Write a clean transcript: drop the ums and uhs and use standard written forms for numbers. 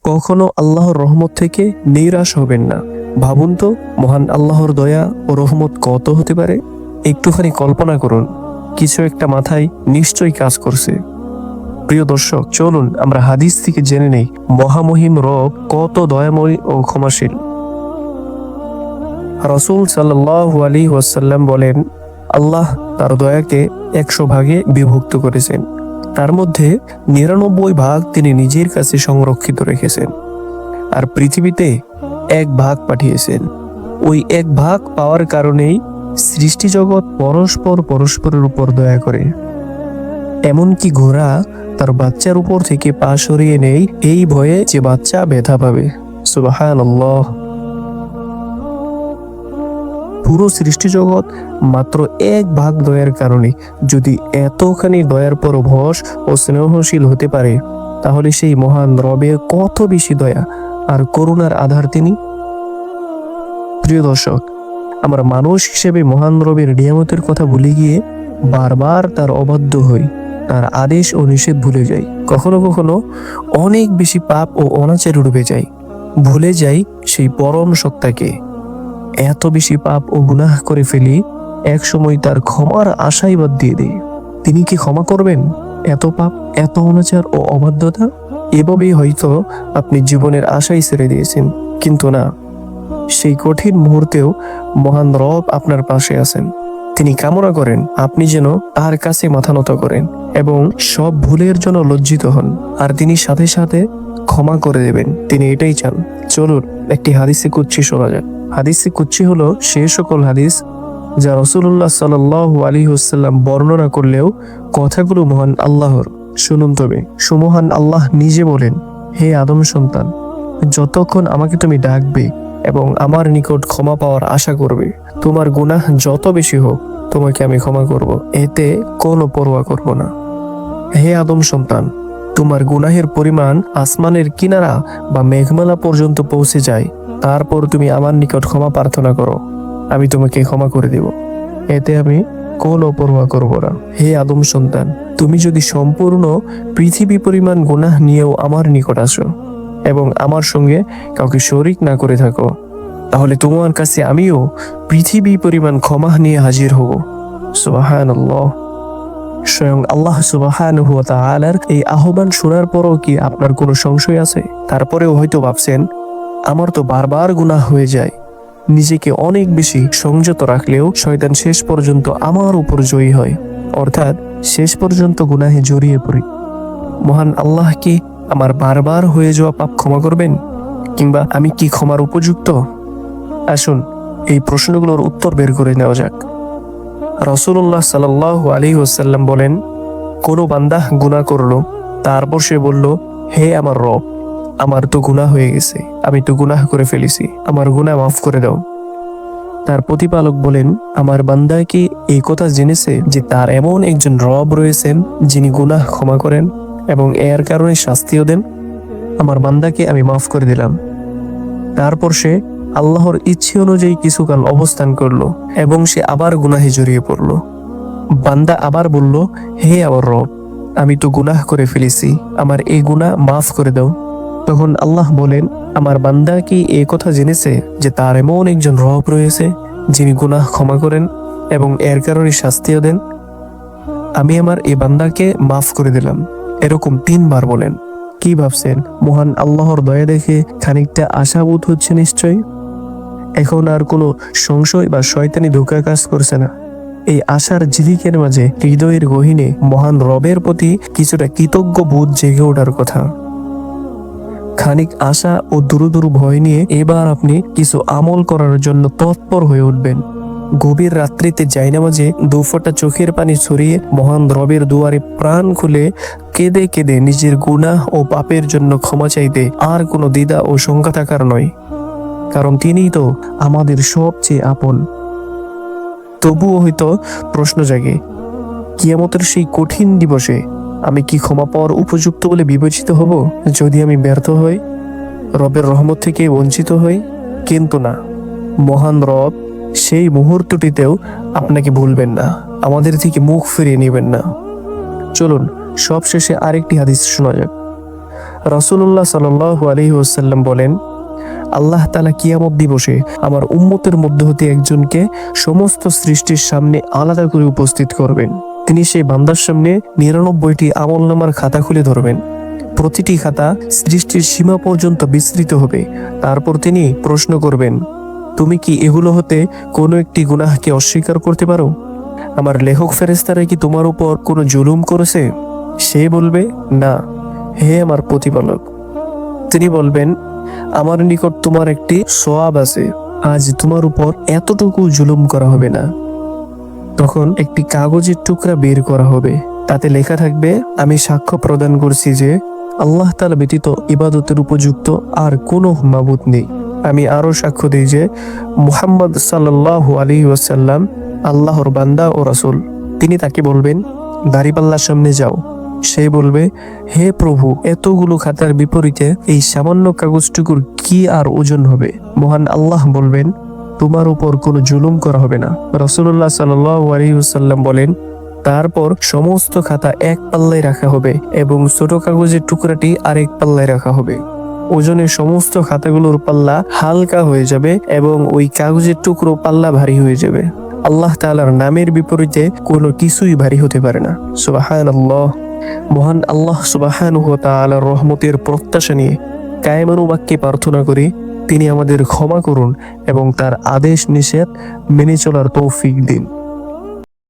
কখনো আল্লাহর রহমত থেকে নিরাশ হবেন না। ভাবুন তো, মহান আল্লাহর দয়া ও রহমত কত হতে পারে। একটুখানি কল্পনা করুন, কিছু একটা মাথায় নিশ্চয়ই কাজ করছে। প্রিয় দর্শক, চলুন আমরা হাদিস থেকে জেনে নেই মহামহিম রব কত দয়াময় ও ক্ষমাশীল। রাসূল সাল্লাল্লাহু আলাইহি ওয়াসাল্লাম বলেন, আল্লাহ তার দয়াকে 100 ভাগে বিভক্ত করেছেন। তার মধ্যে 99 ভাগ তিনি নিজের কাছে সংরক্ষিত রেখেছেন, আর পৃথিবীতে 1 ভাগ পাঠিয়েছেন। ওই 1 ভাগ পাওয়ার কারণেই সৃষ্টি জগৎ পরস্পরের উপর দয়া করে। এমনকি ঘোড়া তার বাচ্চার উপর থেকে পা সরিয়ে নেই এই ভয়ে যে বাচ্চা ব্যথা পাবে। সুবহানাল্লাহ। পুরো সৃষ্টি জগৎ মাত্র 1 ভাগ দয়ার কারণে যদি এতখানি দয়ার পরবশ ও স্নেহশীল হতে পারে, তাহলে সেই মহান রবের কত বেশি দয়া আর করুণার আধার তিনি। প্রিয় দর্শক, আমরা মানুষ হিসেবে মহান রবের নিয়ামতের কথা ভুলে গিয়ে বারবার তার অবাধ্য হই, তার আদেশ ও নিষেধ ভুলে যাই। কখনো কখনো অনেক বেশি পাপ ও অনাচারে ডুবে যাই, ভুলে যাই সেই পরম সত্তাকে। এত বেশি পাপ ও গুনাহ করে ফেলি, এক সময় তার ক্ষমার আশাই বাদ দিয়ে দেই। তিনি কি ক্ষমা করবেন এত পাপ, এত অনাচার ও অবাধ্যতা? এভাবেই হয়তো আপনি জীবনের আশাই ছেড়ে দিয়েছেন, কিন্তু না, সেই কঠিন মুহূর্তেও মহান রব আপনার পাশে আছেন। তিনি কামনা করেন আপনি যেন তার কাছে মাথা নত করেন এবং সব ভুলের জন্য লজ্জিত হন, আর তিনি সাথে সাথে ক্ষমা করে দেবেন। তিনি এটাই চান। চলুন একটি হাদিসে কুদসি শোনা যাক। হাদিসে কুদসি হলো সেই সকল হাদিস যা রাসূলুল্লাহ সাল্লাল্লাহু আলাইহি ওয়াসাল্লাম বর্ণনা করলেও কথাগুলো মহান আল্লাহর। শুনুন তবে, সুমহান আল্লাহ নিজে বলেন, হে আদম সন্তান, যতক্ষণ আমাকে তুমি ডাকবে এবং আমার নিকট ক্ষমা পাওয়ার আশা করবে, তোমার গুনাহ যত বেশি হোক তোমাকে আমি ক্ষমা করব, এতে কোনো পরোয়া করব না। হে আদম সন্তান, তোমার গুনাহের পরিমাণ আসমানের কিনারা বা মেঘমালা পর্যন্ত পৌঁছে যায়, তারপর তুমি আমার নিকট ক্ষমা প্রার্থনা করো, আমি তোমাকে ক্ষমা করে দেব, এতে আমি কোনো পরোয়া করব না। হে আদম সন্তান, তুমি যদি সম্পূর্ণ পৃথিবী পরিমাণ গুনাহ নিয়েও আমার নিকট আসো এবং আমার সঙ্গে কাউকে শরীক না করে থাকো, তাহলে তোমার কাছে আমিও পৃথিবী পরিমাণ ক্ষমা নিয়ে হাজির হব। সুবহানাল্লাহ। স্বয়ং আল্লাহ সুবহানাহু ওয়া তাআলার এই আহ্বান শোনার পরও কি আপনার কোনো সংশয় আছে? তারপরেও হয়তো ভাবছেন, আমার তো বারবার গুনাহ হয়ে যায়। নিজেকে অনেক বেশি সংযত রাখলেও শয়তান শেষ পর্যন্ত আমার উপর জয়ী হয়, অর্থাৎ শেষ পর্যন্ত গুনাহে জড়িয়ে পড়ি। মহান আল্লাহ কি আমার বারবার হয়ে যাওয়া পাপ ক্ষমা করবেন, কিংবা আমি কি ক্ষমার উপযুক্ত? আসুন এই প্রশ্নগুলোর উত্তর বের করে নেওয়া যাক। রাসূলুল্লাহ সাল্লাল্লাহু আলাইহি ওয়াসাল্লাম বলেন, কোনো বান্দা গুনাহ করলো, তারপর সে বলল, হে আমার রব, আমার তো গুনাহ হয়ে গেছে, আমি তো গুনাহ করে ফেলেছি, আমার গুনাহ মাফ করে দাও। তার প্রতিপালক বলেন, আমার বান্দা কি এই কথা জেনেছে যে তার এমন একজন রব রয়েছেন যিনি গুনাহ ক্ষমা করেন এবং এর কারণে শাস্তিও দেন? আমার বান্দাকে আমি মাফ করে দিলাম। তারপর সে আল্লাহর ইচ্ছে অনুযায়ী কিছুকাল অবস্থান করলো এবং সে আবার গুনাহে জড়িয়ে পড়ল। বান্দা আবার বলল, হে আমার রব, আমি তো গুনাহ করে ফেলেছি, আমার এই গুনাহ মাফ করে দাও। তখন আল্লাহ বলেন, আমার বান্দা কি এই কথা জেনেছে যে তার এমন একজন রব রয়েছে যিনি গুনাহ ক্ষমা করেন এবং এর কারণে শাস্তিও দেন? আমি আমার এই বান্দাকে মাফ করে দিলাম। এরকম 3 বার বলেন। কি ভাবছেন, মহান আল্লাহর দয়া দেখে খানিকটা আশাবোধ হচ্ছে নিশ্চয়? এখন আর কোনো সংশয় বা শয়তানি ধোঁকা কাজ করছে না। এই আশার ঝিলিকের মাঝে হৃদয়ের গহীনে মহান রবের প্রতি কিছুটা কৃতজ্ঞ বোধ জেগে ওঠার কথা। খানিক আশা ও দুরুদুরু ভয় নিয়ে এবার আপনি কিছু আমল করার জন্য তৎপর হয়ে উঠবেন। গভীর রাত্রিতে জায়নামাজে 2 ফোঁটা চোখের পানি ছড়িয়ে মহান রবের দুয়ারে প্রাণ খুলে কেঁদে কেঁদে নিজের গুনাহ ও পাপের জন্য ক্ষমা চাইতে আর কোনো দ্বিধা ও শঙ্কা থাকার নয়, কারণ তিনিই তো আমাদের সবচেয়ে আপন। তবুও হয়তো প্রশ্ন জাগে, কিয়ামতের সেই কঠিন দিবসে আমি কি ক্ষমা পাওয়ার উপযুক্ত বলে বিবেচিত হব যদি আমি ব্যর্থ হই, রবের রহমত থেকে বঞ্চিত হই? কিন্তু না, মহান রব সেই মুহূর্তটিতেও আপনাকে ভুলবেন না, আমাদের থেকে মুখ ফিরিয়ে নেবেন না। চলুন সবশেষে আরেকটি হাদিস শোনা যাক। রাসূলুল্লাহ সাল্লাল্লাহু আলাইহি ওয়াসাল্লাম বলেন, আল্লাহ তাআলা কিয়ামত দিবসে আমার উম্মতের মধ্যে হতে একজনকে সমস্ত সৃষ্টির সামনে আলাদা করে উপস্থিত করবেন। তিনি সেই বান্দার সামনে 99টি আমলনামার খাতা খুলে ধরবেন। প্রতিটি খাতা সৃষ্টির সীমা পর্যন্ত বিস্তৃত হবে। তারপর তিনি প্রশ্ন করবেন, তুমি কি এগুলো হতে কোনো একটি গুনাহকে অস্বীকার করতে পারো? আমার লেখক ফেরেশতারা কি তোমার উপর কোনো জুলুম করেছে? সে বলবে, না হে আমার প্রতিপালক। তিনি বলবেন, আমার নিকট তোমার একটি সওয়াব আছে, আজ তোমার উপর এতটুকু জুলুম করা হবে না। তখন একটি কাগজের টুকরা বের করা হবে, তাতে লেখা থাকবে, আমি সাক্ষ্য প্রদান করছি যে আল্লাহ তাআলা ব্যতীত ইবাদতের উপযুক্ত আর কোনো মাবুদ নেই। আমি আরো সাক্ষ্য দিই যে মুহাম্মদ সাল্লাল্লাহু আলাইহি ওয়াসাল্লাম আল্লাহর বান্দা ও রাসূল। তিনি তাকে বলবেন, দাঁড়িপাল্লার সামনে যাও। সে বলবে, হে প্রভু, এতগুলো খাতার বিপরীতে এই সামান্য কাগজটুকুর কি আর ওজন হবে? মহান আল্লাহ বলবেন, তোমার উপর কোনো জুলুম করা হবে না। রাসূলুল্লাহ সাল্লাল্লাহু আলাইহি ওয়াসাল্লাম বলেন, তারপর সমস্ত খাতা এক পাল্লায় রাখা হবে এবং ছোট কাগজের টুকরাটি আরেক পাল্লায় রাখা হবে। ওজনে সমস্ত খাতাগুলোর পাল্লা হালকা হয়ে যাবে এবং ওই কাগজের টুকরো পাল্লা ভারী হয়ে যাবে। আল্লাহ তাআলার নামের বিপরীতে কোনো কিছুই ভারী হতে পারে না। সুবহানাল্লাহ। মহান আল্লাহ সুবহানাহু ওয়া তাআলার রহমতের প্রত্যাশা নিয়ে কায়েমানুবাক্যে প্রার্থনা করি, তিনি আমাদের ক্ষমা করুন এবং তার আদেশ নিষেধ মেনে চলার তৌফিক দিন।